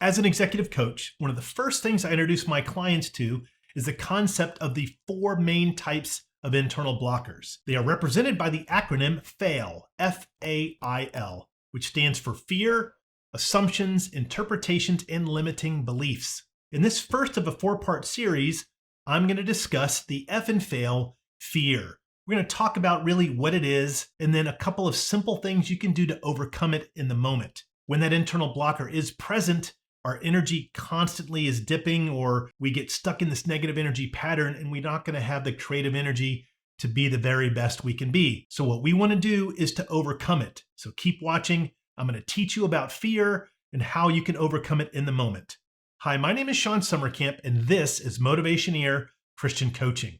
As an executive coach, one of the first things I introduce my clients to is the concept of the 4 main types of internal blockers. They are represented by the acronym FAIL, F-A-I-L, which stands for fear, assumptions, interpretations, and limiting beliefs. In this first of a 4-part series, I'm going to discuss the F in FAIL, fear. We're going to talk about really what it is, and then a couple of simple things you can do to overcome it in the moment. When that internal blocker is present, our energy constantly is dipping, or we get stuck in this negative energy pattern, and we're not going to have the creative energy to be the very best we can be. So what we want to do is to overcome it. So keep watching. I'm going to teach you about fear and how you can overcome it in the moment. Hi, my name is Shawn Sommerkamp, and this is Motivationeer Christian Coaching.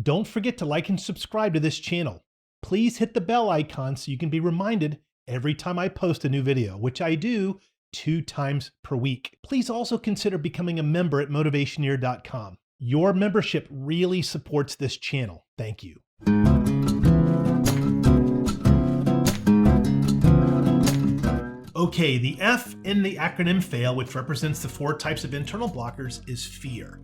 Don't forget to like and subscribe to this channel. Please hit the bell icon so you can be reminded every time I post a new video, which I do 2 times per week. Please also consider becoming a member at Motivationeer.com. Your membership really supports this channel. Thank you. Okay, the F in the acronym FAIL, which represents the 4 types of internal blockers, is fear.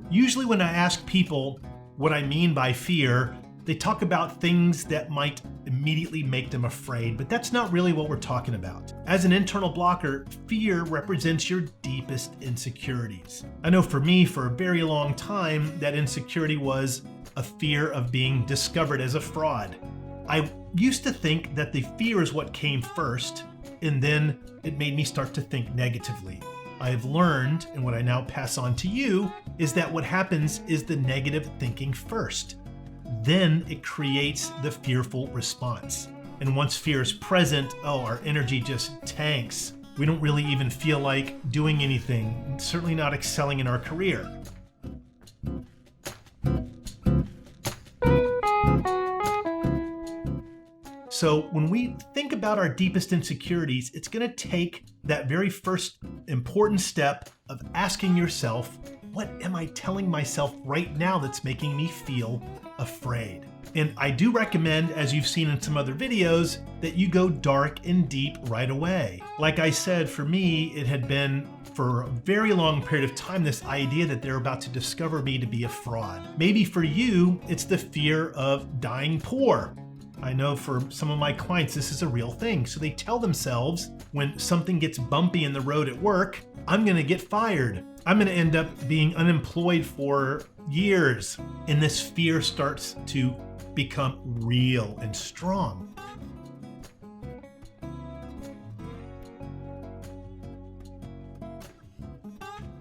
Usually when I ask people what I mean by fear, they talk about things that might immediately make them afraid, but that's not really what we're talking about. As an internal blocker, fear represents your deepest insecurities. I know for me, for a very long time, that insecurity was a fear of being discovered as a fraud. I used to think that the fear is what came first, and then it made me start to think negatively. I've learned, and what I now pass on to you, is that what happens is the negative thinking first. Then it creates the fearful response. And once fear is present, our energy just tanks. We don't really even feel like doing anything, certainly not excelling in our career. So when we think about our deepest insecurities, it's going to take that very first important step of asking yourself, what am I telling myself right now that's making me feel afraid? And I do recommend, as you've seen in some other videos, that you go dark and deep right away. Like I said, for me, it had been for a very long period of time this idea that they're about to discover me to be a fraud. Maybe for you, it's the fear of dying poor. I know for some of my clients, this is a real thing. So they tell themselves when something gets bumpy in the road at work, I'm going to get fired. I'm going to end up being unemployed for years. And this fear starts to become real and strong.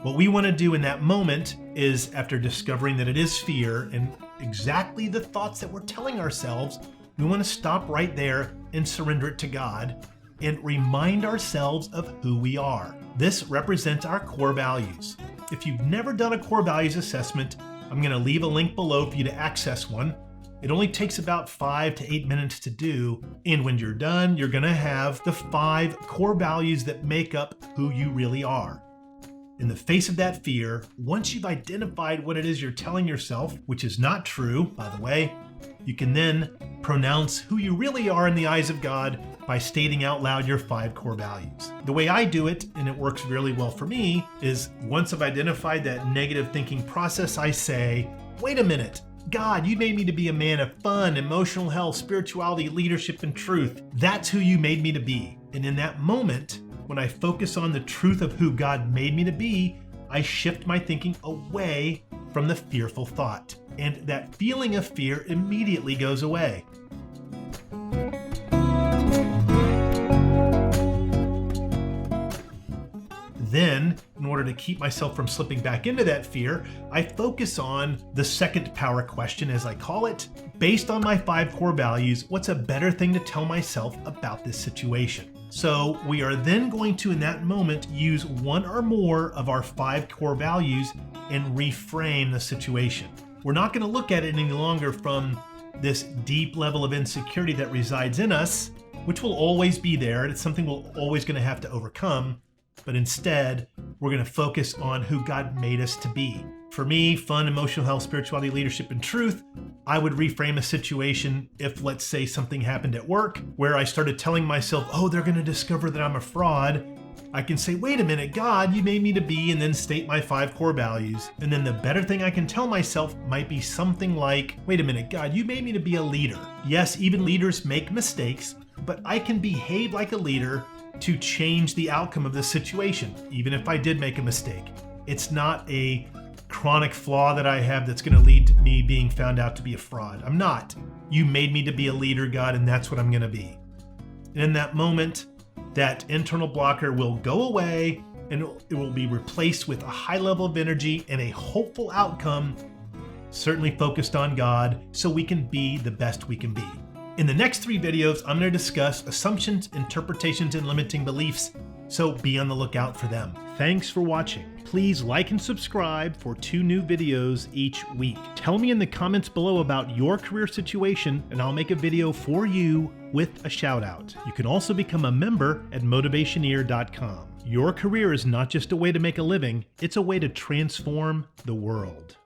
What we want to do in that moment is, after discovering that it is fear and exactly the thoughts that we're telling ourselves, we want to stop right there and surrender it to God and remind ourselves of who we are. This represents our core values. If you've never done a core values assessment, I'm going to leave a link below for you to access one. It only takes about 5 to 8 minutes to do. And when you're done, you're going to have the 5 core values that make up who you really are. In the face of that fear, once you've identified what it is you're telling yourself, which is not true, by the way, you can then pronounce who you really are in the eyes of God by stating out loud your 5 core values. The way I do it, and it works really well for me, is once I've identified that negative thinking process, I say, wait a minute, God, you made me to be a man of fun, emotional health, spirituality, leadership, and truth. That's who you made me to be. And in that moment, when I focus on the truth of who God made me to be, I shift my thinking away from the fearful thought. And that feeling of fear immediately goes away. Then, in order to keep myself from slipping back into that fear, I focus on the second power question, as I call it. Based on my 5 core values, what's a better thing to tell myself about this situation? So we are then going to, in that moment, use one or more of our 5 core values and reframe the situation. We're not going to look at it any longer from this deep level of insecurity that resides in us, which will always be there. It's something we're always going to have to overcome. But instead, we're going to focus on who God made us to be. For me, fun, emotional health, spirituality, leadership, and truth, I would reframe a situation if, let's say, something happened at work where I started telling myself, oh, they're going to discover that I'm a fraud. I can say, wait a minute, God, you made me to be, and then state my 5 core values. And then the better thing I can tell myself might be something like, wait a minute, God, you made me to be a leader. Yes, even leaders make mistakes, but I can behave like a leader to change the outcome of the situation, even if I did make a mistake. It's not a chronic flaw that I have that's going to lead to me being found out to be a fraud. I'm not. You made me to be a leader, God, and that's what I'm going to be. And in that moment, that internal blocker will go away and it will be replaced with a high level of energy and a hopeful outcome, certainly focused on God, so we can be the best we can be. In the next 3 videos, I'm going to discuss assumptions, interpretations, and limiting beliefs, so be on the lookout for them. Thanks for watching. Please like and subscribe for 2 new videos each week. Tell me in the comments below about your career situation, and I'll make a video for you with a shout out. You can also become a member at Motivationeer.com. Your career is not just a way to make a living, it's a way to transform the world.